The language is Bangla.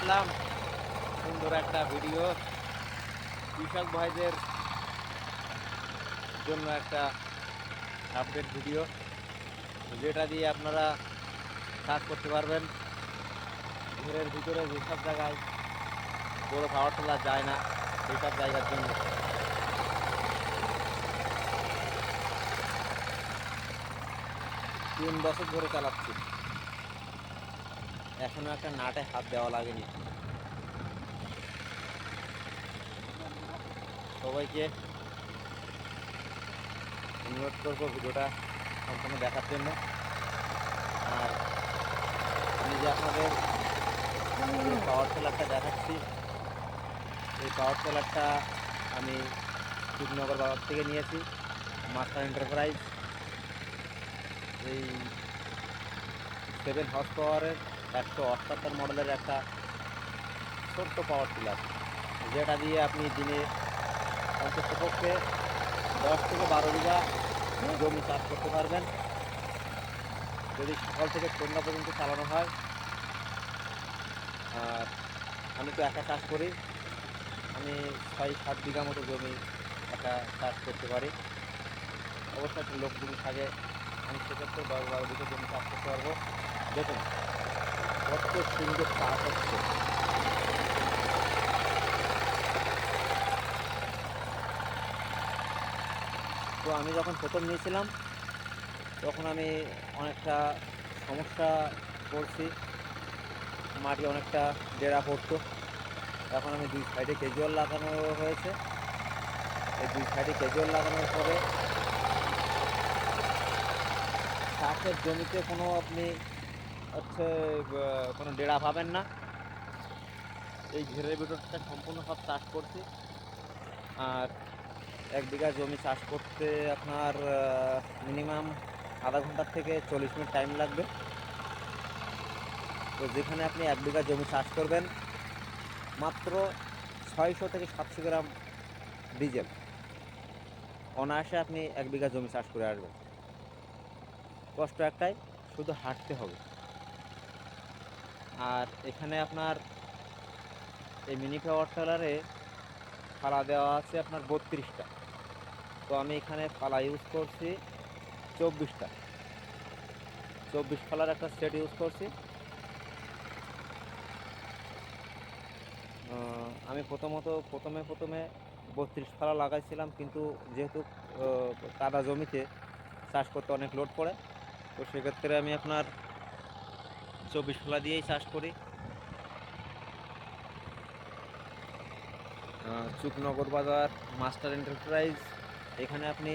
আসলাম সুন্দর একটা ভিডিও কৃষক ভাইদের জন্য, একটা আপডেট ভিডিও, যেটা দিয়ে আপনারা কাজ করতে পারবেন ঘরের ভিতরে যেসব জায়গায় বড় পাওয়ার টিলার যায় না সেই সব জায়গার জন্য। 3 বছর ধরে চালাচ্ছি, এখনো একটা নাটে হাত দেওয়া লাগেনি। সবাইকে অনুরোধ করবো ভিডিওটা সম্পূর্ণ দেখার জন্য। আর আমি যে আপনাদের যে পাওয়ার টিলারটা দেখাচ্ছি, এই পাওয়ার টিলারটা আমি শিবনগর বাজার থেকে নিয়েছি, মাস্টার এন্টারপ্রাইজ। এই 7 হর্স পাওয়ারের 178 মডেলের একটা ছোট্ট পাওয়ার টিলার, যেটা দিয়ে আপনি দিনে অন্ততপক্ষে 10 থেকে 12 বিঘা জমি চাষ করতে পারবেন, যদি সকাল থেকে সন্ধ্যা পর্যন্ত চালানো হয়। আর আমি তো একা চাষ করি, আমি 6-7 বিঘা মতো জমি একা চাষ করতে পারি। অবশ্যই একটা লোক যদি থাকে আমি সেক্ষেত্রে 10-12 বিঘা জমি চাষ করতে পারবো। দেখুন কত সুন্দর চাষ হচ্ছে। তো আমি যখন প্রথম নিয়েছিলাম তখন আমি অনেকটা সমস্যা পড়ছি, মাটি অনেকটা ডেরা পড়তো। এখন আমি 2 সাইডে ক্যাজুয়াল লাগানো হয়েছে। এই 2 সাইডে ক্যাজুয়াল লাগানোর পরে চাষের জমিতে কোনো আপনি হচ্ছে কোনো ডেরা পাবেন না। এই ঘেরের ভিতরটা সম্পূর্ণ সব চাষ করছি। আর 1 বিঘা জমি চাষ করতে আপনার মিনিমাম আধা ঘন্টার থেকে 40 মিনিট টাইম লাগবে। তো যেখানে আপনি 1 বিঘা জমি চাষ করবেন, মাত্র 600 থেকে 700 গ্রাম ডিজেল অনায়াসে আপনি 1 বিঘা জমি চাষ করে আসবেন। কষ্ট একটাই, শুধু হাঁটতে হবে। আর এখানে আপনার এই মিনি পাওয়ার টিলারে ফালা দেওয়া আছে আপনার 32টা। তো আমি এখানে ফালা ইউজ করছি 24টা, 24 ফালার একটা সেট ইউজ করছি। আমি প্রথমে 32 ফালা লাগাইছিলাম, কিন্তু যেহেতু কাদা জমিতে চাষ করতে অনেক লোড পড়ে, তো সেক্ষেত্রে আমি আপনার 24 ফালা দিয়েই চাষ করি। চুকনগর বাজার মাস্টার এন্টারপ্রাইজ, এখানে আপনি